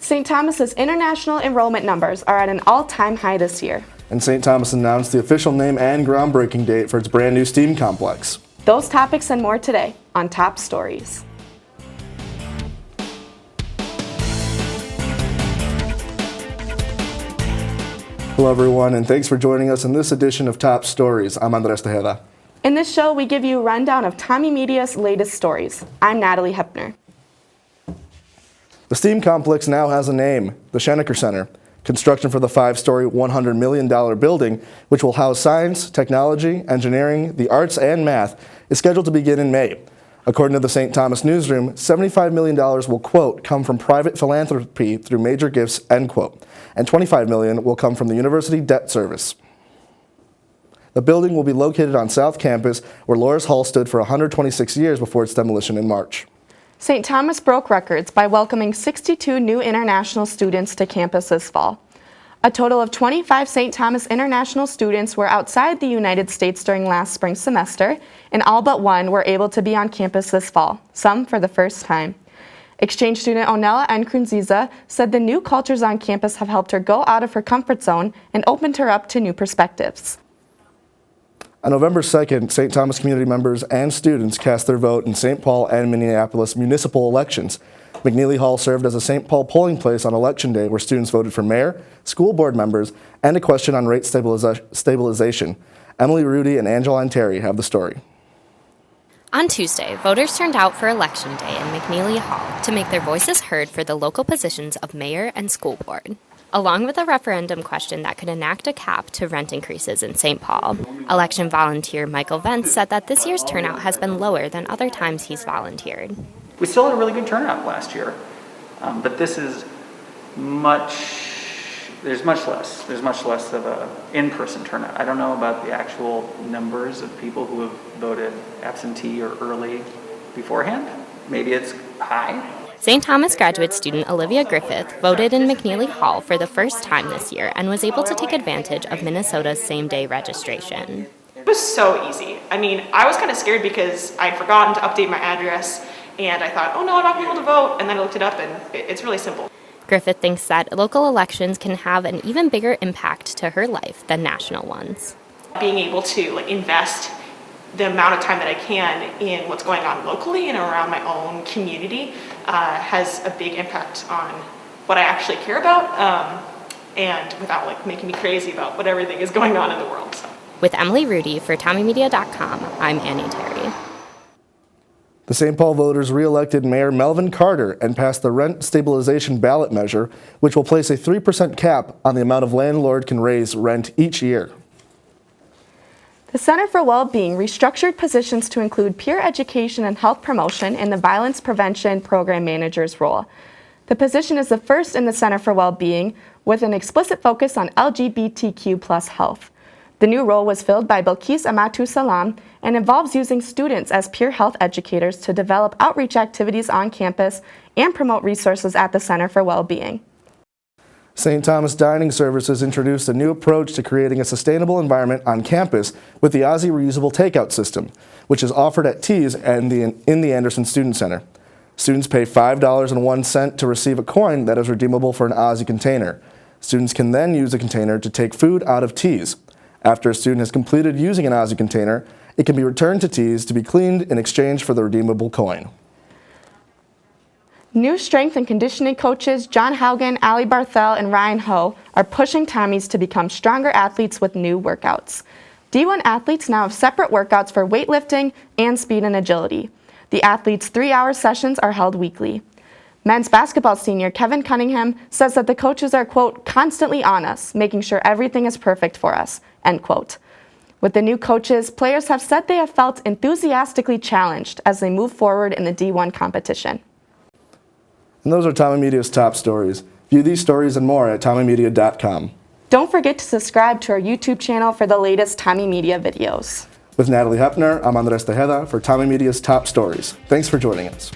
St. Thomas's international enrollment numbers are at an all-time high this year. And St. Thomas announced the official name and groundbreaking date for its brand new STEAM complex. Those topics and more today on Top Stories. Hello everyone, and thanks for joining us in this edition of Top Stories. I'm Andrés Tejeda. In this show, we give you a rundown of Tommy Media's latest stories. I'm Natalie Hoepner. The STEAM complex now has a name, the Scheneker Center. Construction for the 5-story, $100 million building, which will house science, technology, engineering, the arts, and math, is scheduled to begin in May. According to the St. Thomas newsroom, $75 million will, quote, come from private philanthropy through major gifts, end quote, and $25 million will come from the University Debt Service. The building will be located on South Campus, where Loras Hall stood for 126 years before its demolition in March. St. Thomas broke records by welcoming 62 new international students to campus this fall. A total of 25 St. Thomas international students were outside the United States during last spring semester, and all but one were able to be on campus this fall, some for the first time. Exchange student Onella Nkurunziza said the new cultures on campus have helped her go out of her comfort zone and opened her up to new perspectives. On November 2nd, St. Thomas community members and students cast their vote in St. Paul and Minneapolis municipal elections. McNeely Hall served as a St. Paul polling place on Election Day where students voted for mayor, school board members, and a question on rate stabilization. Emily Rudy and Angeline Terry have the story. On Tuesday, voters turned out for Election Day in McNeely Hall to make their voices heard for the local positions of mayor and school board, along with a referendum question that could enact a cap to rent increases in St. Paul. Election volunteer Michael Vance said that this year's turnout has been lower than other times he's volunteered. We still had a really good turnout last year, but this is there's much less of a in-person turnout. I don't know about the actual numbers of people who have voted absentee or early beforehand. Maybe it's high. St. Thomas graduate student Olivia Griffith voted in McNeely Hall for the first time this year and was able to take advantage of Minnesota's same-day registration. It was so easy. I mean, I was kind of scared because I'd forgotten to update my address, and I thought, oh no, I'm not going to be able to vote, and then I looked it up, and it's really simple. Griffith thinks that local elections can have an even bigger impact to her life than national ones. Being able to invest the amount of time that I can in what's going on locally and around my own community has a big impact on what I actually care about, and without making me crazy about what everything is going on in the world. So. With Emily Rudy for TommyMedia.com, I'm Annie Terry. The St. Paul voters re-elected Mayor Melvin Carter and passed the rent stabilization ballot measure, which will place a 3% cap on the amount a landlord can raise rent each year. The Center for Wellbeing restructured positions to include peer education and health promotion in the Violence Prevention Program Manager's role. The position is the first in the Center for Wellbeing with an explicit focus on LGBTQ+ health. The new role was filled by Bilkis Amatu Salam and involves using students as peer health educators to develop outreach activities on campus and promote resources at the Center for Wellbeing. St. Thomas Dining Services introduced a new approach to creating a sustainable environment on campus with the Aussie reusable takeout system, which is offered at Tees and in the Anderson Student Center. Students pay $5.01 to receive a coin that is redeemable for an Aussie container. Students can then use the container to take food out of Tees. After a student has completed using an Aussie container, it can be returned to Tees to be cleaned in exchange for the redeemable coin. New strength and conditioning coaches John Haugen, Ali Barthel, and Ryan Ho are pushing Tommies to become stronger athletes with new workouts. D1 athletes now have separate workouts for weightlifting and speed and agility. The athletes' 3-hour sessions are held weekly. Men's basketball senior Kevin Cunningham says that the coaches are, quote, constantly on us, making sure everything is perfect for us, end quote. With the new coaches, players have said they have felt enthusiastically challenged as they move forward in the D1 competition. And those are Tommy Media's top stories. View these stories and more at TommyMedia.com. Don't forget to subscribe to our YouTube channel for the latest Tommy Media videos. With Natalie Hoepner, I'm Andrés Tejeda for Tommy Media's top stories. Thanks for joining us.